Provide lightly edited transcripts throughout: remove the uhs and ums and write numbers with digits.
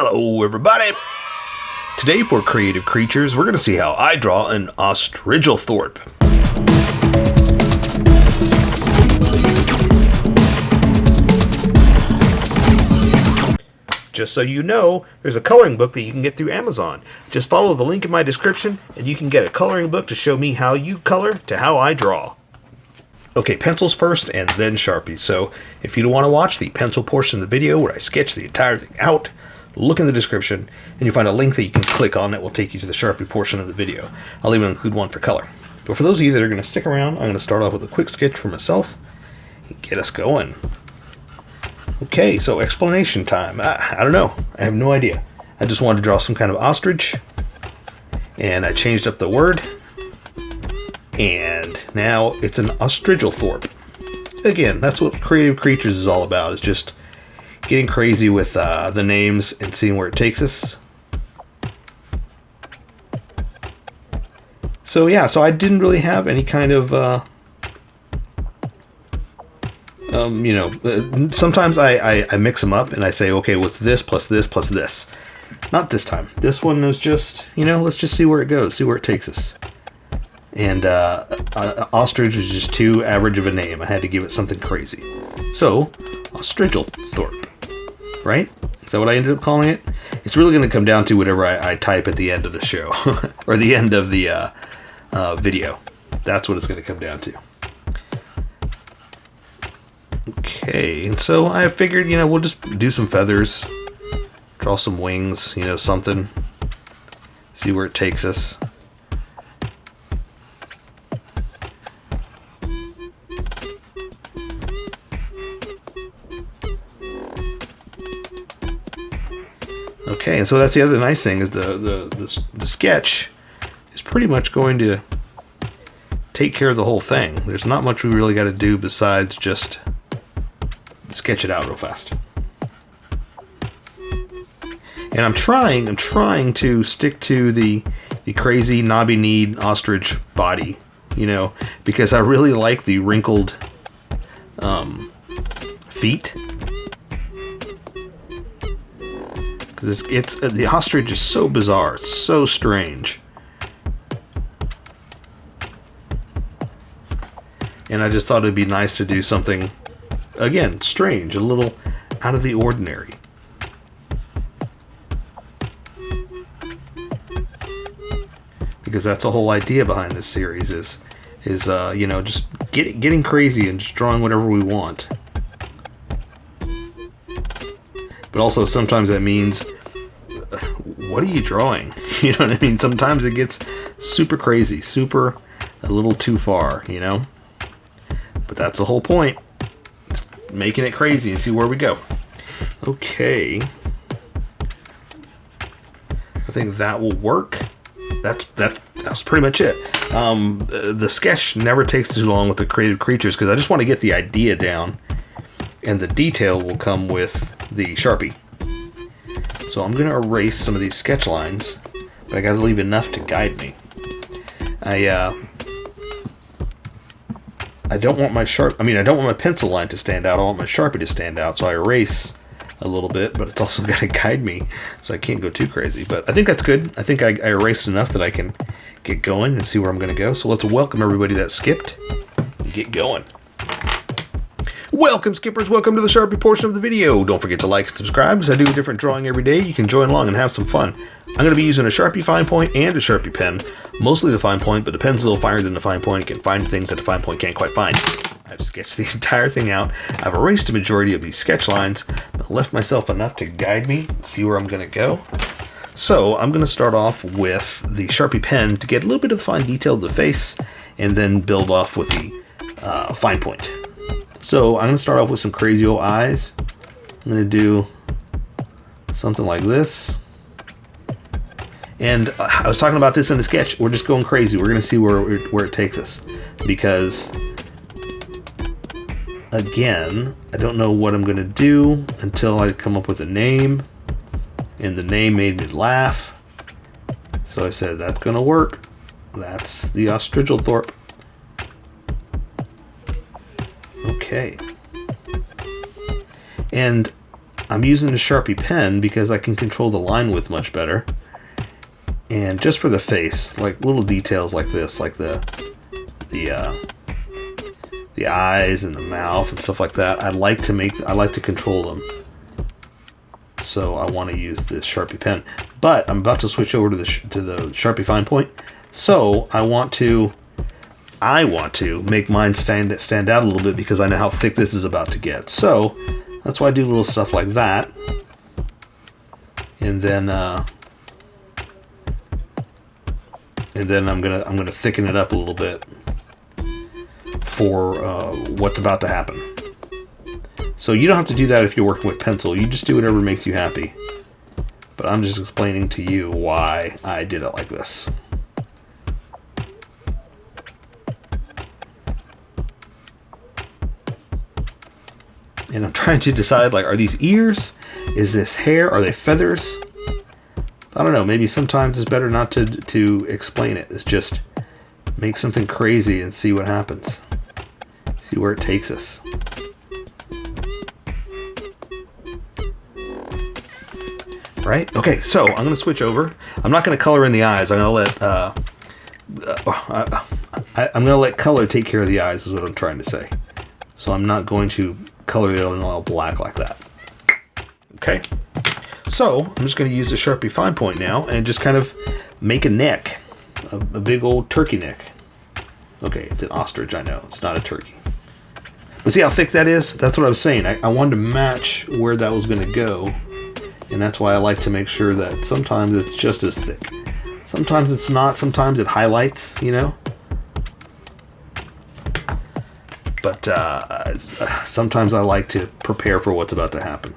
Hello everybody! Today for Creative Creatures, we're going to see how I draw an Ostrigilthorp. Just so you know, there's a coloring book that you can get through Amazon. Just follow the link in my description and you can get a coloring book to show me how you color to how I draw. Okay, pencils first and then Sharpies. So if you don't want to watch the pencil portion of the video where I sketch the entire thing out, look in the description and you'll find a link that you can click on that will take you to the Sharpie portion of the video. I'll even include one for color. But for those of you that are going to stick around, I'm going to start off with a quick sketch for myself and get us going. Okay, so explanation time. I don't know. I have no idea. I just wanted to draw some kind of ostrich and I changed up the word. And now it's an Ostrigilthorp. Again, that's what Creative Creatures is all about. It's just getting crazy with the names and seeing where it takes us. So yeah, so I didn't really have any kind of, sometimes I mix them up and I say, okay, what's this plus this plus this? Not this time. This one was just, let's just see where it goes, see where it takes us. And ostrich was just too average of a name. I had to give it something crazy. So, Ostrigilthorp, right? Is that what I ended up calling it? It's really going to come down to whatever I type at the end of the show. or the end of the video. That's what it's going to come down to. Okay, and so I figured, we'll just do some feathers. Draw some wings, something. See where it takes us. Okay, and so that's the other nice thing is the sketch is pretty much going to take care of the whole thing. There's not much we really got to do besides just sketch it out real fast. And I'm trying to stick to the crazy knobby-kneed ostrich body, because I really like the wrinkled feet. Because the ostrich is so bizarre, it's so strange. And I just thought it'd be nice to do something, again, strange, a little out of the ordinary. Because that's the whole idea behind this series is just getting crazy and just drawing whatever we want. But also sometimes that means, what are you drawing? You know what I mean? Sometimes it gets super crazy, a little too far, But that's the whole point. Making it crazy and see where we go. Okay. I think that will work. That's pretty much it. The sketch never takes too long with the Creative Creatures because I just want to get the idea down. And the detail will come with the Sharpie. So I'm going to erase some of these sketch lines, but I got to leave enough to guide me. I don't want my I don't want my pencil line to stand out. I want my Sharpie to stand out. So I erase a little bit, but it's also got to guide me, so I can't go too crazy. But I think that's good. I think I erased enough that I can get going and see where I'm going to go. So let's welcome everybody that skipped and get going. Welcome skippers, welcome to the Sharpie portion of the video. Don't forget to like and subscribe because I do a different drawing every day. You can join along and have some fun. I'm going to be using a Sharpie fine point and a Sharpie pen. Mostly the fine point, but the pen's a little finer than the fine point. It can find things that the fine point can't quite find. I've sketched the entire thing out. I've erased a majority of these sketch lines, but left myself enough to guide me and see where I'm going to go. So I'm going to start off with the Sharpie pen to get a little bit of the fine detail of the face and then build off with the fine point. So I'm going to start off with some crazy old eyes. I'm going to do something like this. And I was talking about this in the sketch. We're just going crazy. We're going to see where it takes us. Because, again, I don't know what I'm going to do until I come up with a name. And the name made me laugh. So I said, that's going to work. That's the Ostrigilthorp. Okay. And I'm using the Sharpie pen because I can control the line width much better. And just for the face, like little details like this, like the eyes and the mouth and stuff like that, I like to control them. So I want to use this Sharpie pen. But I'm about to switch over to the Sharpie fine point. So I want to make mine stand out a little bit because I know how thick this is about to get. So that's why I do little stuff like that. And then I'm gonna thicken it up a little bit for what's about to happen. So you don't have to do that if you're working with pencil. You just do whatever makes you happy. But I'm just explaining to you why I did it like this. And I'm trying to decide, like, are these ears? Is this hair? Are they feathers? I don't know. Maybe sometimes it's better not to explain it. It's just make something crazy and see what happens. See where it takes us. Right? Okay, so I'm going to switch over. I'm not going to color in the eyes. I'm going to let color take care of the eyes is what I'm trying to say. So I'm not going to color it in all black like that. Okay. So I'm just going to use the Sharpie fine point now and just kind of make a neck, a big old turkey neck. Okay, it's an ostrich, I know. It's not a turkey. But see how thick that is? That's what I was saying. I wanted to match where that was going to go. And that's why I like to make sure that sometimes it's just as thick. Sometimes it's not. Sometimes it highlights, you know. But sometimes I like to prepare for what's about to happen.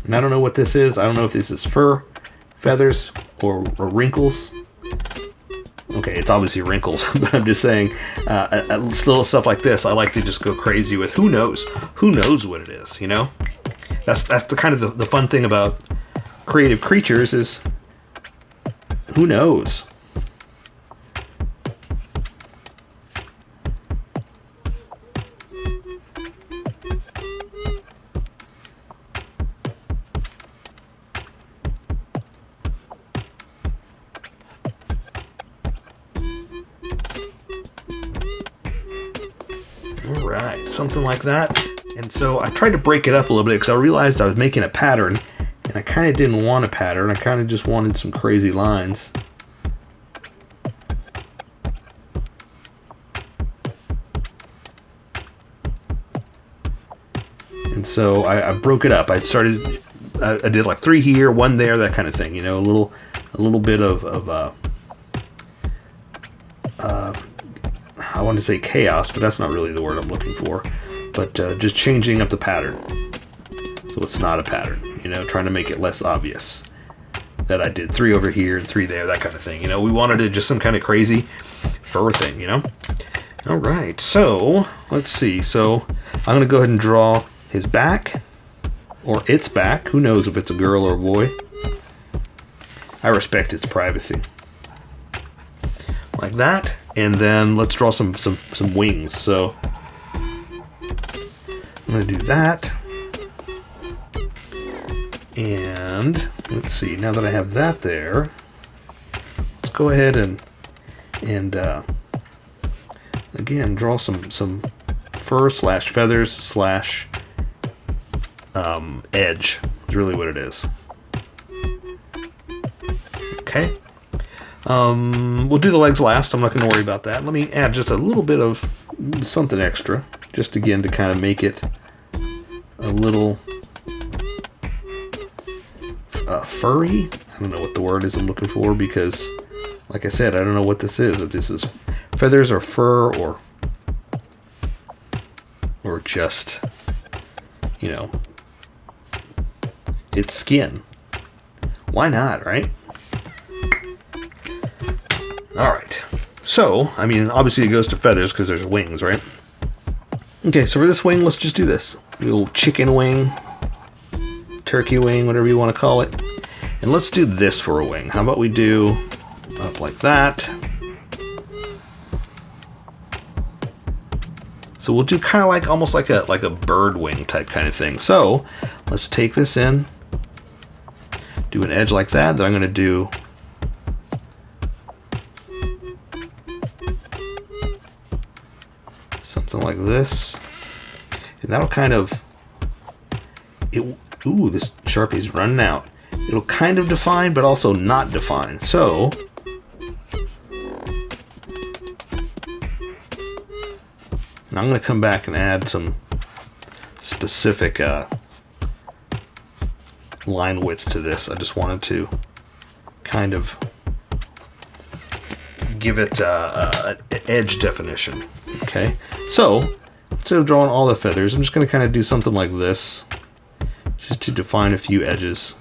And I don't know what this is. I don't know if this is fur, feathers, or wrinkles. Okay, it's obviously wrinkles, but I'm just saying, little stuff like this, I like to just go crazy with. Who knows? Who knows what it is, you know? That's the kind of the fun thing about creative creatures is, who knows? Alright, something like that. And so I tried to break it up a little bit because I realized I was making a pattern and I kind of didn't want a pattern. I kind of just wanted some crazy lines. And so I broke it up. I did like 3 here, 1 there, that kind of thing. You know, a little bit of I want to say chaos, but that's not really the word I'm looking for. But just changing up the pattern. So it's not a pattern, you know, trying to make it less obvious that I did 3 over here and 3 there, that kind of thing. You know, we wanted it just some kind of crazy fur thing, you know. All right, so let's see. So I'm going to go ahead and draw his back, or its back. Who knows if it's a girl or a boy. I respect its privacy. Like that. And then let's draw some wings. So I'm going to do that. And let's see, now that I have that there, let's go ahead and again draw some fur slash feathers slash edge is really what it is. Okay. We'll do the legs last. I'm not going to worry about that. Let me add just a little bit of something extra, just again to kind of make it a little furry. I don't know what the word is I'm looking for because, like I said, I don't know what this is. If this is feathers or fur or just, you know, it's skin. Why not, right? All right. So, I mean, obviously it goes to feathers because there's wings, right? Okay, so for this wing, let's just do this. A little chicken wing, turkey wing, whatever you want to call it. And let's do this for a wing. How about we do up like that. So we'll do kind of like almost like a bird wing type kind of thing. So let's take this in, do an edge like that. Then I'm going to do something like this, and that'll kind of ooh, this Sharpie's running out. It'll kind of define, but also not define. So now I'm going to come back and add some specific line width to this. I just wanted to kind of give it an edge definition. Okay, so instead of drawing all the feathers, I'm just going to kind of do something like this, just to define a few edges.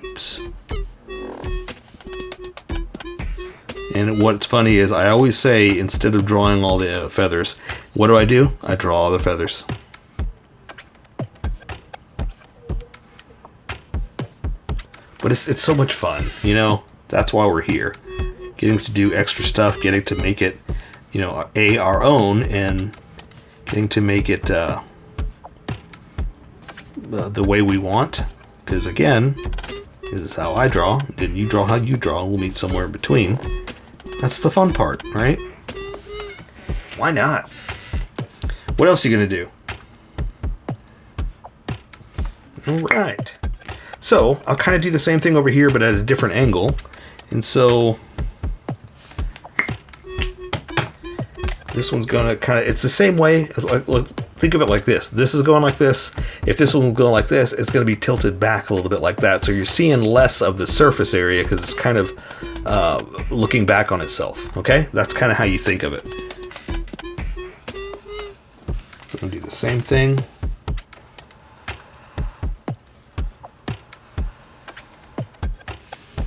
Oops. And what's funny is I always say, instead of drawing all the feathers, what do? I draw all the feathers. But it's so much fun, you know? That's why we're here. Getting to do extra stuff, getting to make it, you know, our own, and getting to make it the way we want. Because again, this is how I draw, and you draw how you draw, and we'll meet somewhere in between. That's the fun part, right? Why not? What else are you going to do? All right. So I'll kind of do the same thing over here, but at a different angle. And so this one's going to kind of, it's the same way. Like, think of it like this. This is going like this. If this one's going like this, it's going to be tilted back a little bit like that. So you're seeing less of the surface area because it's kind of looking back on itself. Okay? That's kind of how you think of it. We're going to do the same thing.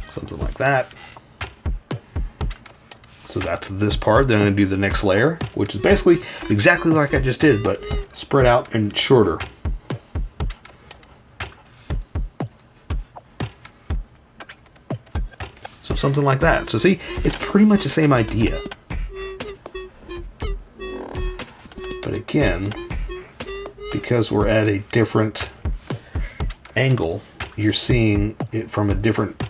Something like that. So that's this part. Then I'm going to do the next layer, which is basically exactly like I just did, but spread out and shorter. So something like that. So see, it's pretty much the same idea. But again, because we're at a different angle, you're seeing it from a different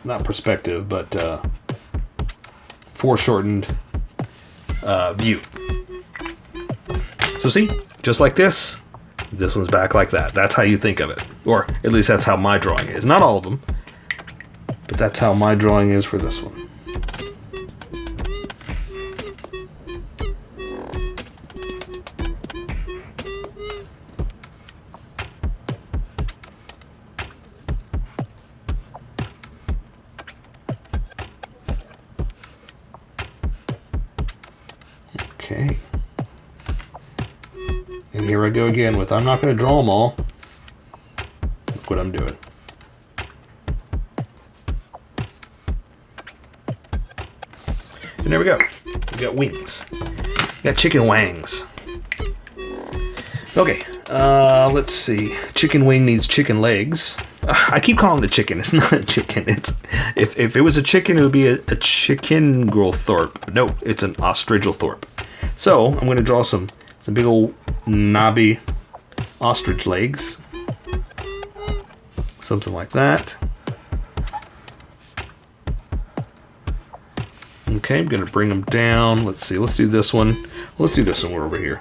not perspective, but foreshortened view. So see, just like this one's back like that. That's how you think of it, or at least that's how my drawing is. Not all of them, but that's how my drawing is for this one. Okay. And here I go again with, I'm not going to draw them all. Look what I'm doing. And there we go. We got wings. We got chicken wangs. Okay. Let's see. Chicken wing needs chicken legs. I keep calling it a chicken. It's not a chicken. It's if it was a chicken, it would be a Ostrigilthorp. No, it's an Ostrigilthorp. So I'm going to draw some big old knobby ostrich legs. Something like that. Okay, I'm going to bring them down. Let's see. Let's do this one. Let's do this one. We're over here.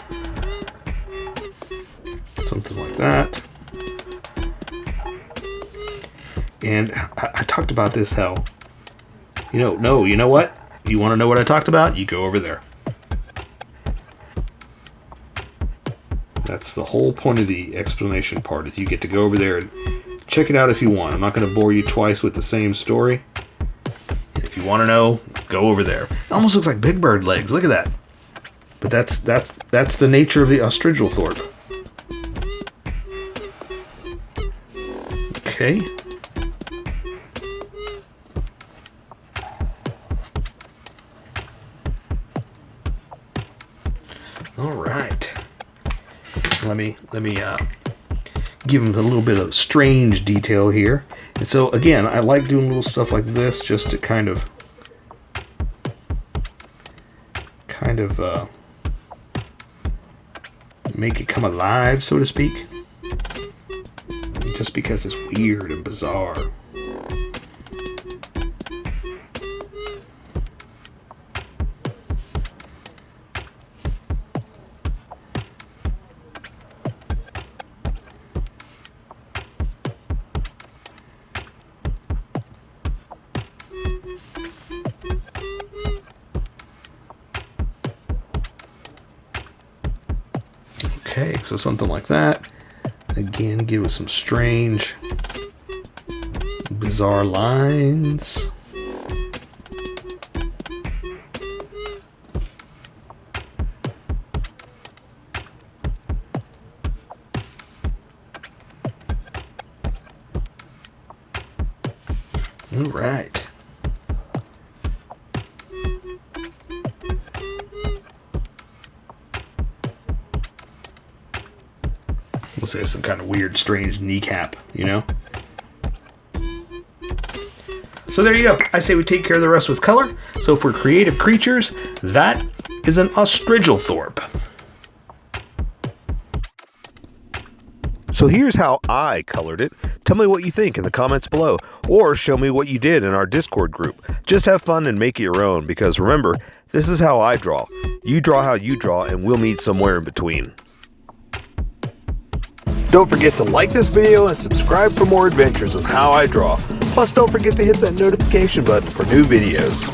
Something like that. And I talked about this, how, you know what? You want to know what I talked about? You go over there. That's the whole point of the explanation part, is you get to go over there and check it out if you want. I'm not going to bore you twice with the same story. If you want to know, go over there. It almost looks like Big Bird legs. Look at that. But that's the nature of the Ostrigilthorp. Okay. All right. Let me give him a little bit of strange detail here. And so again, I like doing little stuff like this just to kind of make it come alive, so to speak. Just because it's weird and bizarre. Okay, so something like that. Again, give us some strange, bizarre lines. All right. We'll say some kind of weird, strange kneecap, you know? So there you go. I say we take care of the rest with color. So for creative creatures, that is an Ostrigilthorp. So here's how I colored it. Tell me what you think in the comments below, or show me what you did in our Discord group. Just have fun and make it your own, because remember, this is how I draw. You draw how you draw, and we'll meet somewhere in between. Don't forget to like this video and subscribe for more adventures with How I Draw. Plus, don't forget to hit that notification button for new videos.